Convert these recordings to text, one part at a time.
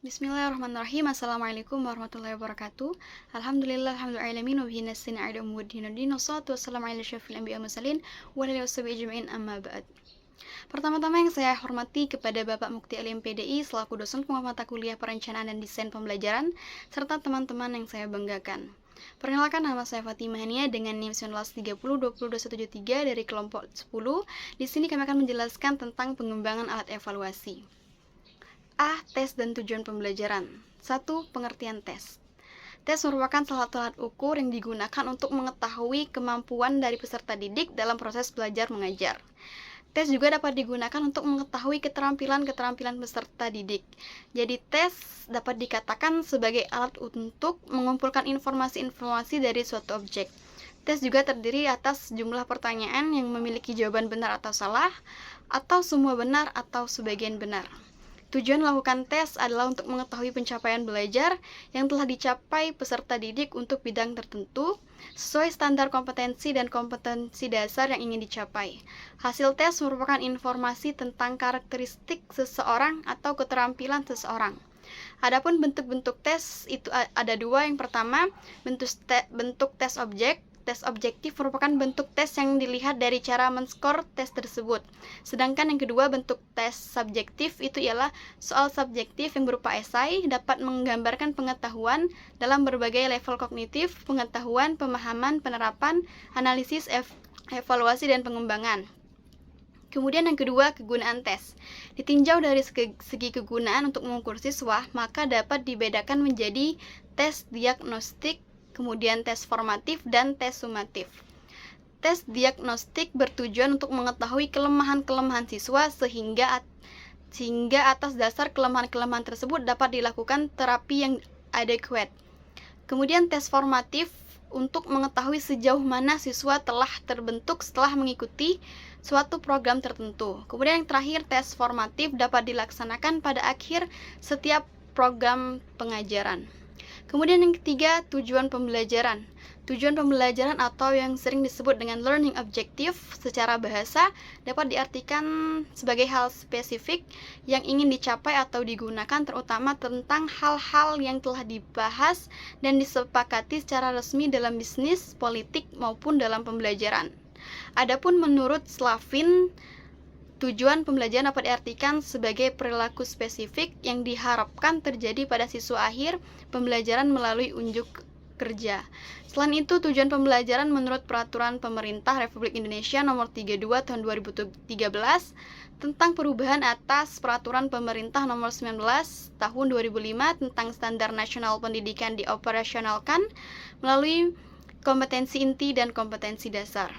Bismillahirrahmanirrahim. Assalamualaikum warahmatullahi wabarakatuh. Alhamdulillah, alhamdulillahirrahmanirrahim. Wa bihi nasta'inu ala umuri din wa din. Wassalatu wassalamu ala asyrafil anbiya'i wal mursalin wa ala alihi washabihi ajma'in, amma ba'd. Pertama-tama yang saya hormati kepada Bapak Mukti Alim PDI selaku dosen pengamat mata kuliah Perencanaan dan Desain Pembelajaran serta teman-teman yang saya banggakan. Perkenalkan, nama saya Fatimah Hania dengan NIM 1930 dari kelompok 10. Di sini kami akan menjelaskan tentang pengembangan alat evaluasi. A. Tes dan tujuan pembelajaran. 1. Pengertian tes. Tes merupakan salah satu alat ukur yang digunakan untuk mengetahui kemampuan dari peserta didik dalam proses belajar mengajar. Tes juga dapat digunakan untuk mengetahui keterampilan-keterampilan peserta didik. Jadi tes dapat dikatakan sebagai alat untuk mengumpulkan informasi-informasi dari suatu objek. Tes juga terdiri atas jumlah pertanyaan yang memiliki jawaban benar atau salah, atau semua benar atau sebagian benar. Tujuan melakukan tes adalah untuk mengetahui pencapaian belajar yang telah dicapai peserta didik untuk bidang tertentu sesuai standar kompetensi dan kompetensi dasar yang ingin dicapai. Hasil tes merupakan informasi tentang karakteristik seseorang atau keterampilan seseorang. Adapun bentuk-bentuk tes itu ada dua. Yang pertama, bentuk tes objek. Tes objektif merupakan bentuk tes yang dilihat dari cara men-skor tes tersebut. Sedangkan yang kedua, bentuk tes subjektif itu ialah soal subjektif yang berupa esai, dapat menggambarkan pengetahuan dalam berbagai level kognitif, pengetahuan, pemahaman, penerapan, analisis, evaluasi, dan pengembangan. Kemudian yang kedua, kegunaan tes. Ditinjau dari segi kegunaan untuk mengukur siswa, maka dapat dibedakan menjadi tes diagnostik, kemudian tes formatif, dan tes sumatif. Tes diagnostik bertujuan untuk mengetahui kelemahan-kelemahan siswa sehingga atas dasar kelemahan-kelemahan tersebut dapat dilakukan terapi yang adequate. Kemudian tes formatif untuk mengetahui sejauh mana siswa telah terbentuk setelah mengikuti suatu program tertentu. Kemudian yang terakhir, tes formatif dapat dilaksanakan pada akhir setiap program pengajaran. Kemudian yang ketiga, tujuan pembelajaran. Tujuan pembelajaran atau yang sering disebut dengan learning objective secara bahasa dapat diartikan sebagai hal spesifik yang ingin dicapai atau digunakan terutama tentang hal-hal yang telah dibahas dan disepakati secara resmi dalam bisnis, politik, maupun dalam pembelajaran. Adapun menurut Slavin, tujuan pembelajaran dapat diartikan sebagai perilaku spesifik yang diharapkan terjadi pada siswa akhir pembelajaran melalui unjuk kerja. Selain itu, tujuan pembelajaran menurut Peraturan Pemerintah Republik Indonesia Nomor 32 Tahun 2013 tentang perubahan atas Peraturan Pemerintah Nomor 19 Tahun 2005 tentang Standar Nasional Pendidikan dioperasionalkan melalui kompetensi inti dan kompetensi dasar.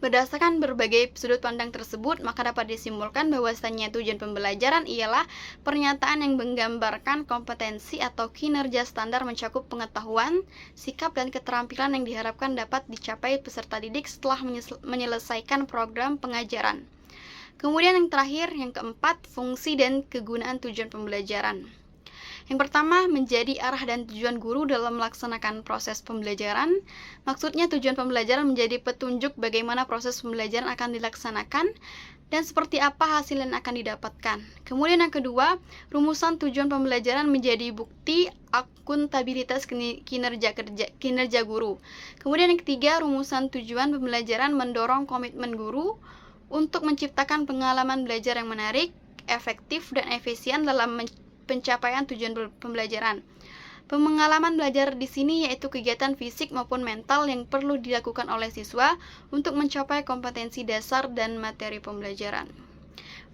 Berdasarkan berbagai sudut pandang tersebut, maka dapat disimpulkan bahwasannya tujuan pembelajaran ialah pernyataan yang menggambarkan kompetensi atau kinerja standar mencakup pengetahuan, sikap, dan keterampilan yang diharapkan dapat dicapai peserta didik setelah menyelesaikan program pengajaran. Kemudian yang terakhir, yang keempat, fungsi dan kegunaan tujuan pembelajaran. Yang pertama, menjadi arah dan tujuan guru dalam melaksanakan proses pembelajaran. Maksudnya tujuan pembelajaran menjadi petunjuk bagaimana proses pembelajaran akan dilaksanakan dan seperti apa hasil yang akan didapatkan. Kemudian yang kedua, rumusan tujuan pembelajaran menjadi bukti akuntabilitas kinerja guru. Kemudian yang ketiga, rumusan tujuan pembelajaran mendorong komitmen guru untuk menciptakan pengalaman belajar yang menarik, efektif, dan efisien dalam pencapaian tujuan pembelajaran. Pengalaman belajar di sini yaitu kegiatan fisik maupun mental yang perlu dilakukan oleh siswa untuk mencapai kompetensi dasar dan materi pembelajaran.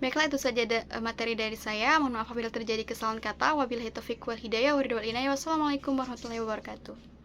Baiklah, itu saja materi dari saya. Mohon maaf apabila terjadi kesalahan kata. Wabillahi taufiq wal hidayah. Wassalamualaikum warahmatullahi wabarakatuh.